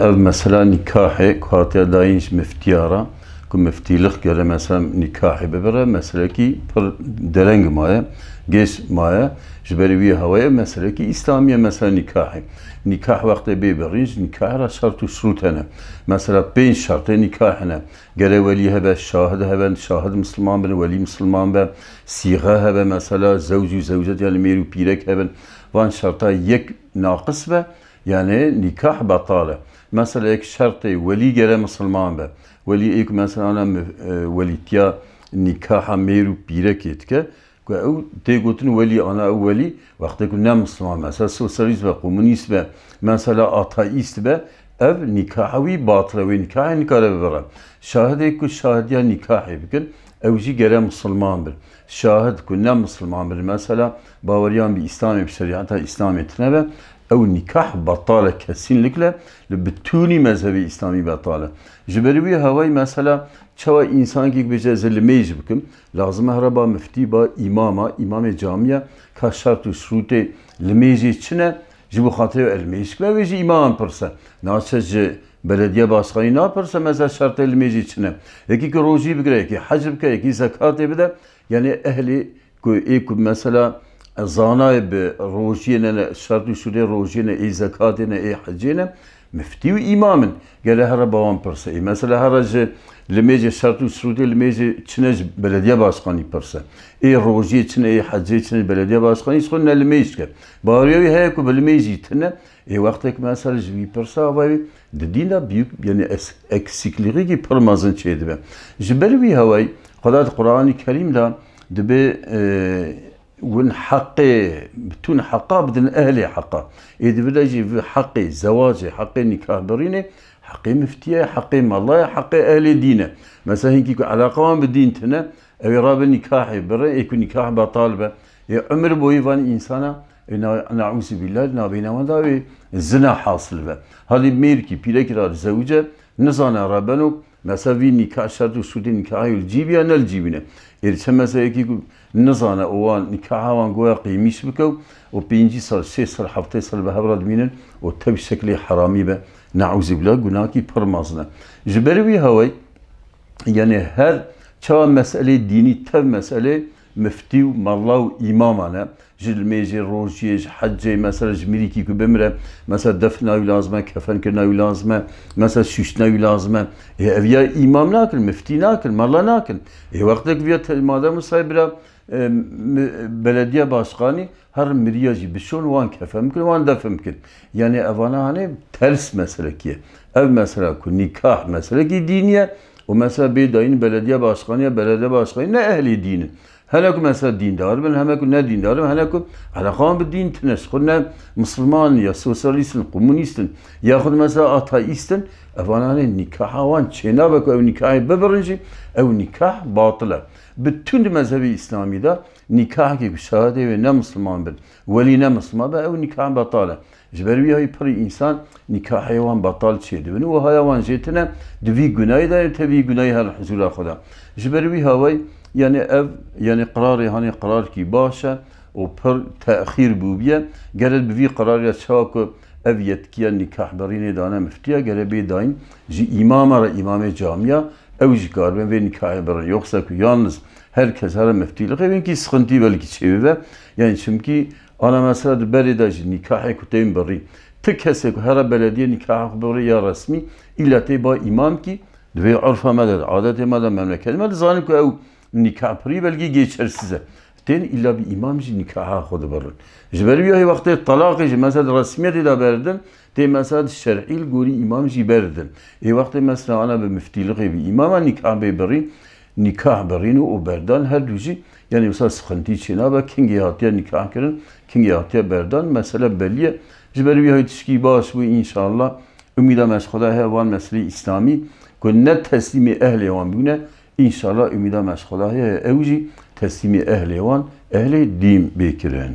Ev mesela nikahı kuatiya dayınç miftiyara ku miftilik göre mesela nikahı bebere mesela ki per dereng maya geç maya jberi havaya mesela ki İslamiye mesela nikahı nikah vakti beberinç nikah ra şartı şurutene mesela 5 şartı nikahına gere veli hebe şahid hebe şahid Müslüman be veli Müslüman be siga hebe mesela zevcu zevcet yani meru pirek hebe van şarta yek nakıs be yani nikah batale. Mesela ek şartı veli gere Müslüman be. Veli ek mesela ana velitya nikaha meru pirek etke. او تيجوتن ولي انا اولي وقت كنا مسلمان مثلا سوسياليست و komünist ve mesela ateist ve ev nikahavi batıla ve nikahı bera. Şahid ku şahidiya nikahı bikin evci gere Müslüman bir. Şahid kunna Müslüman bir mesela bavariyan bir İslam bir şeriata İslamiyetine ve ev nikah batale kesinlikle bütünü mezhebi İslami batale. Jiberi havay mesela çava insan ki bir cezeli mecbur bikim lazım heraba müfti ba imam camiye ka şartı şurute limeci içine jibu hataya el mecbur ve imam perse nasıl belediye başkanı ne yaparsa mesela şartı limeci içine eki ki roji bigre ki hac bike eki zekat bide yani ehli ku mesela zana be rojine şartı şurte rojine zekatine hacine müfti ve imamın gele heraba wan perse mesela haracı لميجي شرط السعودية لميجي تشنج بلدية باشقاني برسا اي روجي تشن اي حجي تشن بلدية باشقاني سخنا لميجك باريوي هيك بالميجي تنا اي وقتك مثلا جوي برسا واي دينا بيوك يعني eksikliği ki permazın şeydi be. Jibelvi havay قضاء القرآن الكريم لا دبي ون حقي بتون حقا بدن اهلي حقا اذا بلاجي في حقي زواجي حقي نكاح بريني حقي مفتيه حقي الله حقي اهل دينه مثلا هيك علاقه بالدين تنا او راب النكاح برا يكون نكاح بطالبه يا عمر بويفان انسانا نعوذ بالله نابينا وداوي الزنا حاصل به هذه ميركي بيلكرار زوجه نزانا ربنو مثلا في نكاح شرط وسود نكاح الجيبيا الجيبينه يرسم مثلا هيك نزانا اوان نكاح وان قوي قيميش بكو وبينجي صار 6 صار 7 صار بهبرد مينن وتبي شكلي حرامي به نعوذ بالله günahki permazına. Jiberi havay yani her çağ mesele dini tev mesele müfti mallav imamana jilmeji rojiye hacce mesela jmiriki kubemre mesela defna lazım kefen kena lazım mesela şüşna lazım evya imam nakil müfti nakil malla nakil vakti viyat madem sayıbra belediye başkanı her miriyacı bişon wan kefe mümkün wan def mümkün. Yani evana hani ters mesele ki. Ev mesela ku nikah mesele ki diniye o mesela bir dayın belediye başkanı ne ehli dinin. Hele ku mesela dindar ben hele ku ne dindarım hele ku alakam bir din tnes ne Müslüman ya sosyalistin komünistin yahut mesela ateistin evana hani nikaha wan çena bak ev nikahı beberinci ev nikah batıla. Bütün mezhebi İslami'de nikah gibi şahade ve ne Müslüman bir veli ne Müslüman be ev nikah batale. Jberi hay pari insan nikah hayvan batal çeydi. Ve o hayvan jetine dvi günahı da tevi günahı her huzura Xuda. Jberi havay yani ev yani kararı hani karar ki başa o per tehir bubiye gerek bir karar ya çako ev yetkiye nikah berine dana müftiye gerek bir daim imam camiye evci karben ve nikah beren yoksa ki yalnız herkes her müftiliği evin ki sıkıntı belki çevive yani çünkü ana mesela belediyeci nikah kutayım beri tekese her belediye nikah beri ya resmi illa teba imam ki ve urfa madad adet madad memleket madad zani ki ev nikah beri belki geçer size ten illa bir imamci nikah xudu beren jberi bir vakti talaqı mesela resmiyet ila berden te mesela şer'il guri imamci berden vakti mesela ana bir müftiliği bir imama nikah beri nikah berinu o berdan her düzi yani mesela sıkıntı için ama kingi hatiye nikah kırın kingi hatiye berdan mesela belliye jiberi bir haytişki baş bu inşallah ümida meşgula hevan mesleği İslami ne teslimi ehli van bugüne inşallah ümida meşgula evci teslimi ehli van ehli din bekiren.